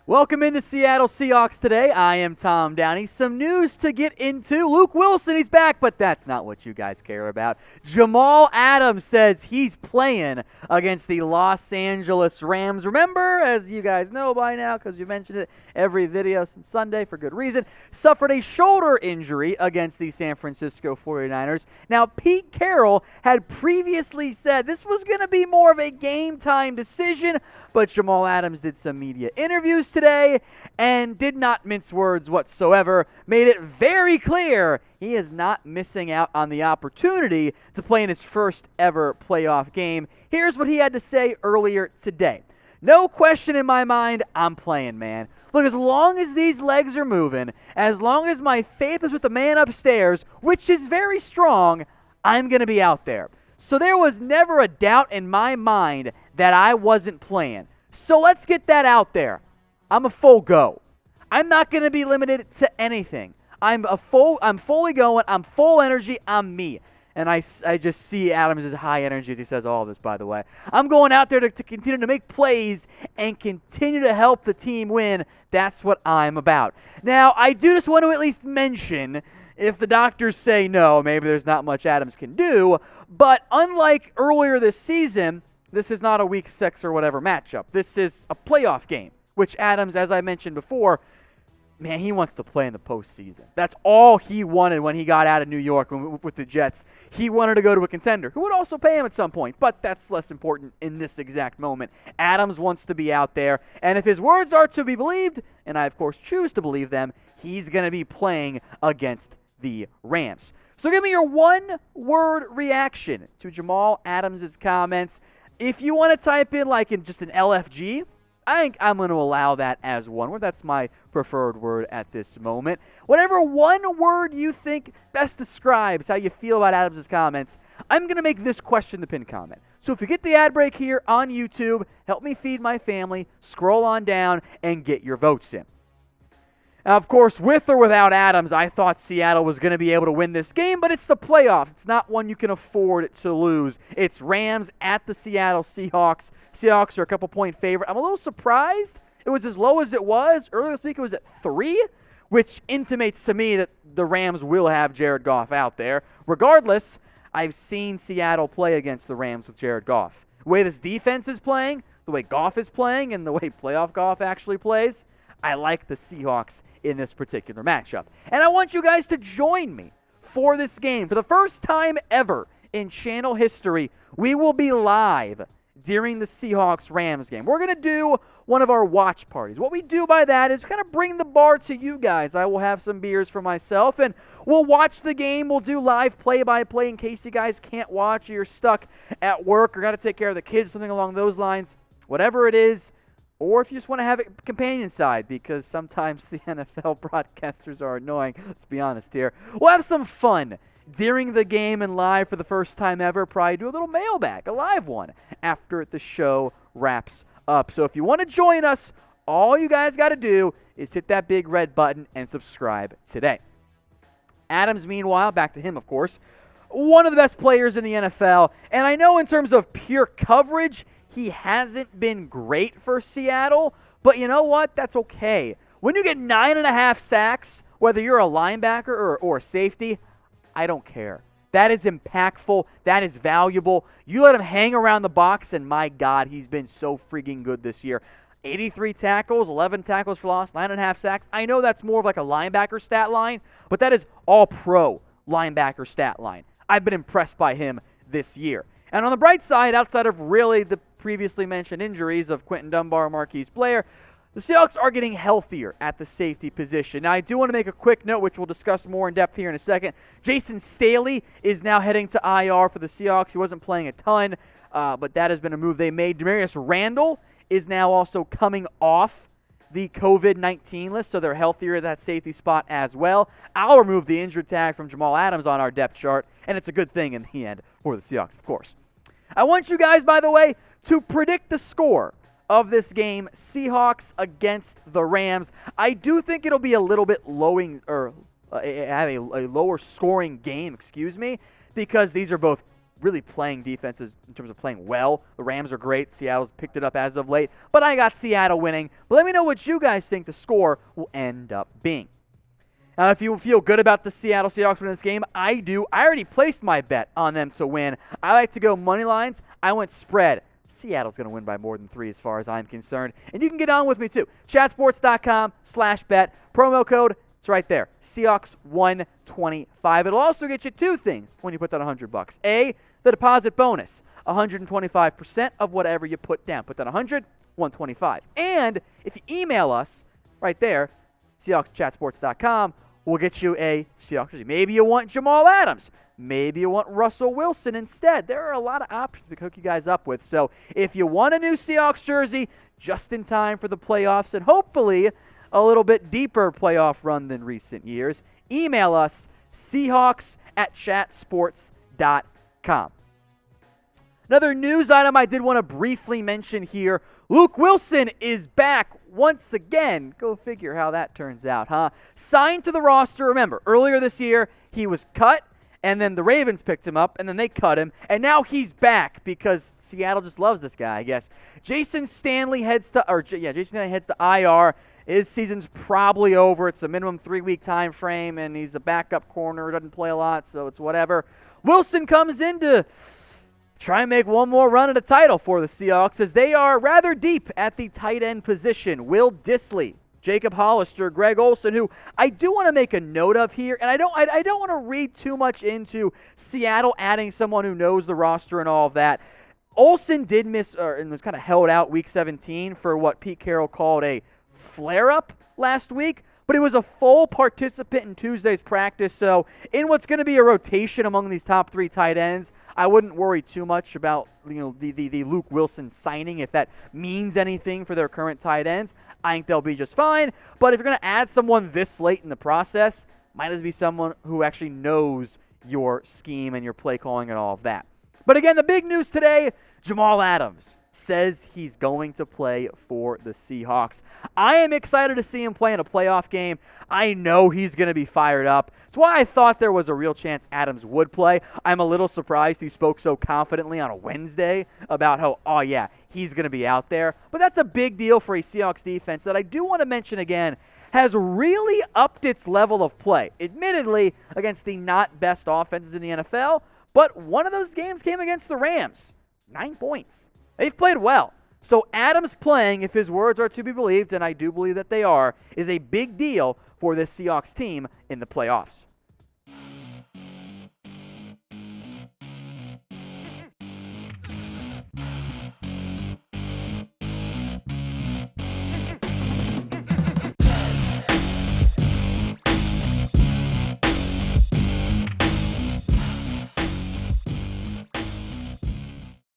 Welcome into Seattle Seahawks today. I am Tom Downey. Some news to get into. Luke Willson, he's back, but that's not what you guys care about. Jamal Adams says he's playing against the Los Angeles Rams. Remember, as you guys know by now, because you mentioned it every video since Sunday for good reason, suffered a shoulder injury against the San Francisco 49ers. Now, Pete Carroll had previously said this was going to be more of a game-time decision, but Jamal Adams did some media interviews today and did not mince words whatsoever, made it very clear he is not missing out on the opportunity to play in his first ever playoff game. Here's what he had to say earlier today. No question in my mind, I'm playing, man. Look, as long as these legs are moving, as long as my faith is with the man upstairs, which is very strong, I'm going to be out there. So there was never a doubt in my mind that I wasn't playing. So let's get that out there. I'm a full go. I'm not going to be limited to anything. I'm fully going. I'm full energy. I'm me. And I just see Adams' high energy as he says all this, by the way. I'm going out there to continue to make plays and continue to help the team win. That's what I'm about. Now, I do just want to at least mention, if the doctors say no, maybe there's not much Adams can do. But unlike earlier this season, this is not a week 6 or whatever matchup. This is a playoff game, which Adams, as I mentioned before, man, he wants to play in the postseason. That's all he wanted when he got out of New York with the Jets. He wanted to go to a contender who would also pay him at some point, but that's less important in this exact moment. Adams wants to be out there, and if his words are to be believed, and I, of course, choose to believe them, he's going to be playing against the Rams. So give me your one-word reaction to Jamal Adams' comments. If you want to type in just an LFG, I think I'm going to allow that as one word. That's my preferred word at this moment. Whatever one word you think best describes how you feel about Adams' comments, I'm going to make this question the pinned comment. So if you get the ad break here on YouTube, help me feed my family, scroll on down, and get your votes in. Now, of course, with or without Adams, I thought Seattle was going to be able to win this game, but it's the playoffs. It's not one you can afford to lose. It's Rams at the Seattle Seahawks. Seahawks are a couple-point favorite. I'm a little surprised it was as low as it was. Earlier this week it was at 3, which intimates to me that the Rams will have Jared Goff out there. Regardless, I've seen Seattle play against the Rams with Jared Goff. The way this defense is playing, the way Goff is playing, and the way playoff Goff actually plays, I like the Seahawks in this particular matchup. And I want you guys to join me for this game. For the first time ever in channel history, we will be live during the Seahawks-Rams game. We're going to do one of our watch parties. What we do by that is kind of bring the bar to you guys. I will have some beers for myself, and we'll watch the game. We'll do live play-by-play in case you guys can't watch or you're stuck at work or got to take care of the kids, something along those lines. Whatever it is, or if you just want to have a companion side, because sometimes the NFL broadcasters are annoying. Let's be honest here. We'll have some fun during the game and live for the first time ever. Probably do a little mailbag, a live one, after the show wraps up. So if you want to join us, all you guys got to do is hit that big red button and subscribe today. Adams, meanwhile, back to him, of course, one of the best players in the NFL. And I know in terms of pure coverage, he hasn't been great for Seattle, but you know what? That's okay. When you get 9.5 sacks, whether you're a linebacker or a safety, I don't care. That is impactful. That is valuable. You let him hang around the box, and my God, he's been so freaking good this year. 83 tackles, 11 tackles for loss, 9.5 sacks. I know that's more of like a linebacker stat line, but that is all pro linebacker stat line. I've been impressed by him this year. And on the bright side, outside of really the previously mentioned injuries of Quentin Dunbar and Marquise Blair, the Seahawks are getting healthier at the safety position. Now, I do want to make a quick note, which we'll discuss more in depth here in a second. Jason Staley is now heading to IR for the Seahawks. He wasn't playing a ton, but that has been a move they made. Demarius Randall is now also coming off the COVID-19 list, so they're healthier at that safety spot as well. I'll remove the injured tag from Jamal Adams on our depth chart, and it's a good thing in the end for the Seahawks, of course. I want you guys, by the way, to predict the score of this game, Seahawks against the Rams. I do think it'll be a little bit have a lower scoring game, because these are both really playing defenses in terms of playing well. The Rams are great. Seattle's picked it up as of late. But I got Seattle winning. But let me know what you guys think the score will end up being. Now, if you feel good about the Seattle Seahawks winning this game, I do. I already placed my bet on them to win. I like to go money lines. I went spread. Seattle's going to win by more than 3 as far as I'm concerned. And you can get on with me too. Chatsports.com/bet. Promo code, it's right there. Seahawks 125. It'll also get you 2 things when you put that $100. A, the deposit bonus. 125% of whatever you put down. Put that 100, 125. And if you email us right there, SeahawksChatsports.com, we'll get you a Seahawks jersey. Maybe you want Jamal Adams. Maybe you want Russell Wilson instead. There are a lot of options we can hook you guys up with. So if you want a new Seahawks jersey just in time for the playoffs and hopefully a little bit deeper playoff run than recent years, email us, Seahawks@chatsports.com. Another news item I did want to briefly mention here, Luke Willson is back once again. Go figure how that turns out, huh? Signed to the roster. Remember, earlier this year, he was cut, and then the Ravens picked him up, and then they cut him, and now he's back because Seattle just loves this guy, I guess. Jason Stanley heads to IR. His season's probably over. It's a minimum 3-week time frame, and he's a backup corner, doesn't play a lot, so it's whatever. Wilson comes in to try and make one more run at a title for the Seahawks as they are rather deep at the tight end position. Will Dissly, Jacob Hollister, Greg Olsen, who I do want to make a note of here, and I don't want to read too much into Seattle adding someone who knows the roster and all of that. Olsen did miss and was kind of held out Week 17 for what Pete Carroll called a flare-up last week, but he was a full participant in Tuesday's practice, so in what's going to be a rotation among these top 3 tight ends, I wouldn't worry too much about the Luke Wilson signing if that means anything for their current tight ends. I think they'll be just fine, but if you're going to add someone this late in the process, might as well be someone who actually knows your scheme and your play calling and all of that. But again, the big news today, Jamal Adams says he's going to play for the Seahawks. I am excited to see him play in a playoff game. I know he's going to be fired up. That's why I thought there was a real chance Adams would play. I'm a little surprised he spoke so confidently on a Wednesday about how, oh yeah, he's going to be out there. But that's a big deal for a Seahawks defense that I do want to mention again has really upped its level of play. Admittedly, against the not best offenses in the NFL, but one of those games came against the Rams. 9 points. They've played well. So Adams playing, if his words are to be believed, and I do believe that they are, is a big deal for this Seahawks team in the playoffs.